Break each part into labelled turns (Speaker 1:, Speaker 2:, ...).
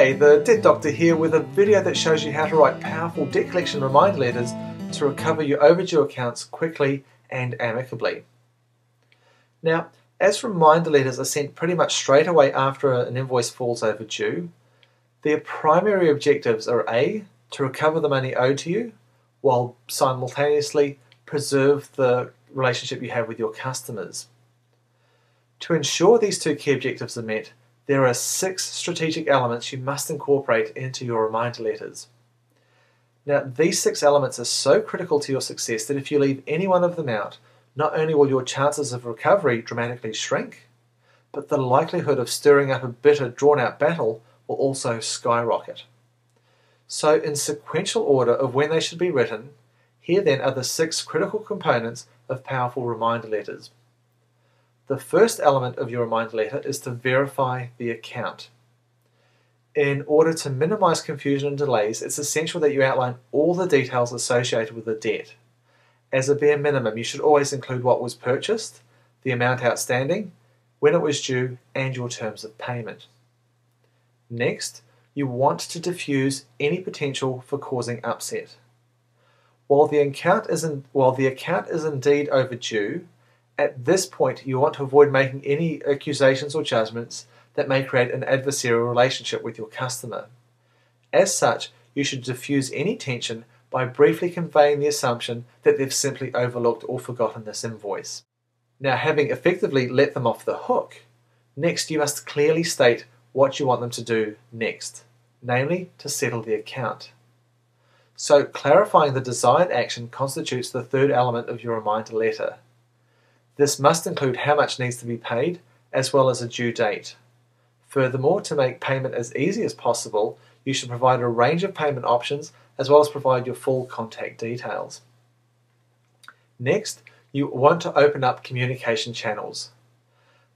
Speaker 1: G'day, the Debt Doctor here with a video that shows you how to write powerful debt collection reminder letters to recover your overdue accounts quickly and amicably. Now, as reminder letters are sent pretty much straight away after an invoice falls overdue, their primary objectives are A, to recover the money owed to you, while simultaneously preserve the relationship you have with your customers. To ensure these two key objectives are met, there are 6 strategic elements you must incorporate into your reminder letters. Now, these 6 elements are so critical to your success that if you leave any one of them out, not only will your chances of recovery dramatically shrink, but the likelihood of stirring up a bitter, drawn-out battle will also skyrocket. So, in sequential order of when they should be written, here then are the 6 critical components of powerful reminder letters. The first element of your reminder letter is to verify the account. In order to minimize confusion and delays, it's essential that you outline all the details associated with the debt. As a bare minimum, you should always include what was purchased, the amount outstanding, when it was due, and your terms of payment. Next, you want to diffuse any potential for causing upset. While the account is indeed overdue, at this point, you want to avoid making any accusations or judgments that may create an adversarial relationship with your customer. As such, you should diffuse any tension by briefly conveying the assumption that they've simply overlooked or forgotten this invoice. Now, having effectively let them off the hook, next you must clearly state what you want them to do next, namely to settle the account. So, clarifying the desired action constitutes the third element of your reminder letter. This must include how much needs to be paid, as well as a due date. Furthermore, to make payment as easy as possible, you should provide a range of payment options, as well as provide your full contact details. Next, you want to open up communication channels.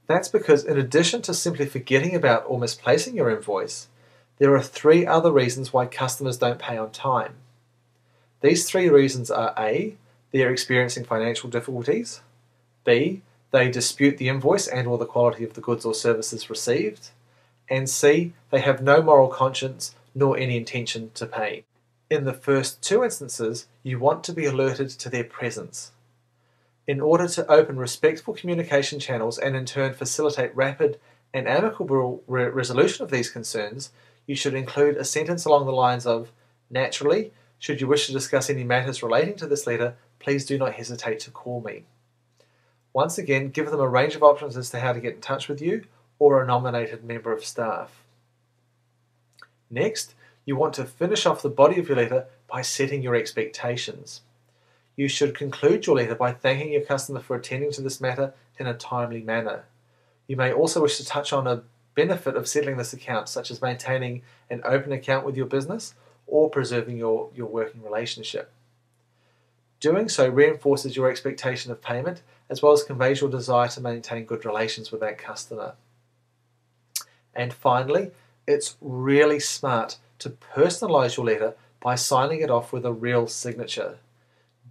Speaker 1: That's because in addition to simply forgetting about or misplacing your invoice, there are 3 other reasons why customers don't pay on time. These 3 reasons are A, they are experiencing financial difficulties, B, they dispute the invoice and or the quality of the goods or services received, and C, they have no moral conscience nor any intention to pay. In the first 2 instances, you want to be alerted to their presence. In order to open respectful communication channels and in turn facilitate rapid and amicable resolution of these concerns, you should include a sentence along the lines of, naturally, should you wish to discuss any matters relating to this letter, please do not hesitate to call me. Once again, give them a range of options as to how to get in touch with you or a nominated member of staff. Next, you want to finish off the body of your letter by setting your expectations. You should conclude your letter by thanking your customer for attending to this matter in a timely manner. You may also wish to touch on a benefit of settling this account, such as maintaining an open account with your business or preserving your working relationship. Doing so reinforces your expectation of payment, as well as conveys your desire to maintain good relations with that customer. And finally, it's really smart to personalize your letter by signing it off with a real signature.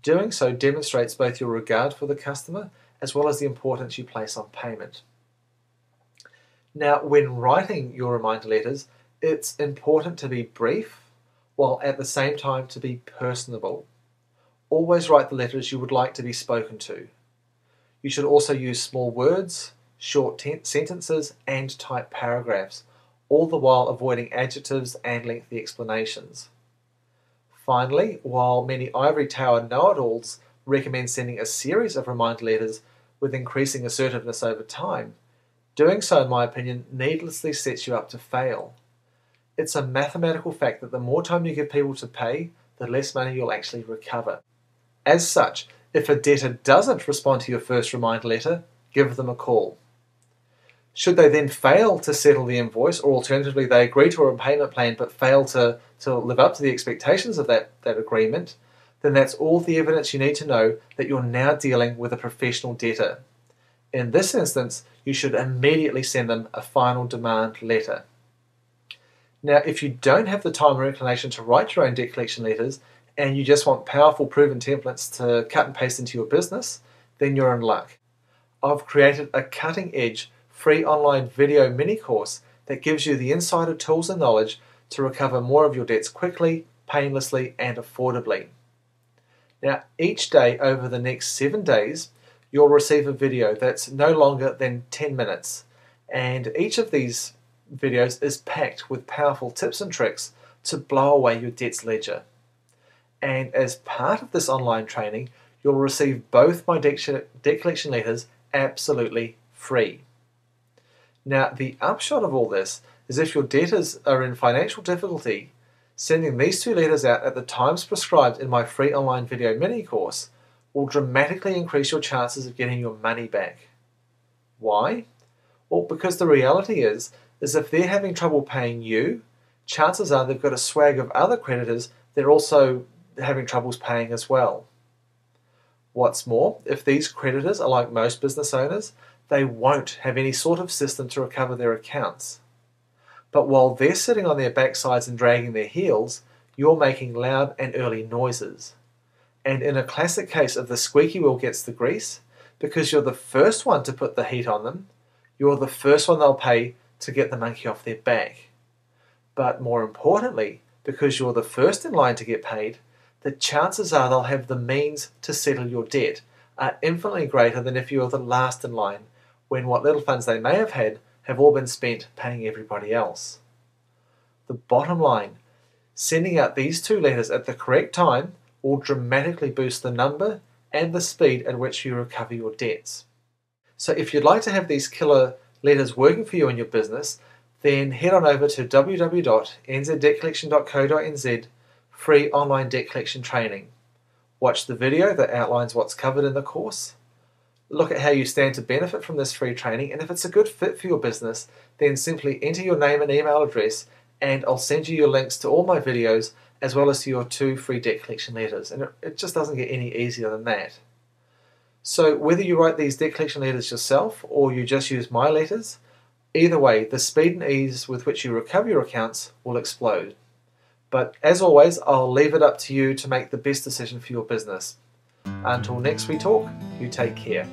Speaker 1: Doing so demonstrates both your regard for the customer, as well as the importance you place on payment. Now, when writing your reminder letters, it's important to be brief, while at the same time to be personable. Always write the letters you would like to be spoken to. You should also use small words, short sentences, and tight paragraphs, all the while avoiding adjectives and lengthy explanations. Finally, while many ivory tower know-it-alls recommend sending a series of reminder letters with increasing assertiveness over time, doing so, in my opinion, needlessly sets you up to fail. It's a mathematical fact that the more time you give people to pay, the less money you'll actually recover. As such, if a debtor doesn't respond to your first reminder letter, give them a call. Should they then fail to settle the invoice, or alternatively they agree to a repayment plan but fail to live up to the expectations of that agreement, then that's all the evidence you need to know that you're now dealing with a professional debtor. In this instance, you should immediately send them a final demand letter. Now, if you don't have the time or inclination to write your own debt collection letters, and you just want powerful proven templates to cut and paste into your business, then you're in luck. I've created a cutting-edge free online video mini course that gives you the insider tools and knowledge to recover more of your debts quickly, painlessly, and affordably. Now, each day over the next 7 days, you'll receive a video that's no longer than 10 minutes, and each of these videos is packed with powerful tips and tricks to blow away your debts ledger. And as part of this online training, you'll receive both my debt collection letters absolutely free. Now, the upshot of all this is if your debtors are in financial difficulty, sending these 2 letters out at the times prescribed in my free online video mini course will dramatically increase your chances of getting your money back. Why? Well, because the reality is if they're having trouble paying you, chances are they've got a swag of other creditors they're also having troubles paying as well. What's more, if these creditors are like most business owners, they won't have any sort of system to recover their accounts. But while they're sitting on their backsides and dragging their heels, you're making loud and early noises. And in a classic case of the squeaky wheel gets the grease, because you're the first one to put the heat on them, you're the first one they'll pay to get the monkey off their back. But more importantly, because you're the first in line to get paid, the chances are they'll have the means to settle your debt are infinitely greater than if you were the last in line, when what little funds they may have had have all been spent paying everybody else. The bottom line, sending out these 2 letters at the correct time will dramatically boost the number and the speed at which you recover your debts. So if you'd like to have these killer letters working for you in your business, then head on over to www.nzdebtcollection.co.nz free online debt collection training. Watch the video that outlines what's covered in the course. Look at how you stand to benefit from this free training, and if it's a good fit for your business, then simply enter your name and email address and I'll send you your links to all my videos as well as to your 2 free debt collection letters. And it just doesn't get any easier than that. So whether you write these debt collection letters yourself or you just use my letters, either way, the speed and ease with which you recover your accounts will explode. But as always, I'll leave it up to you to make the best decision for your business. Until next we talk, you take care.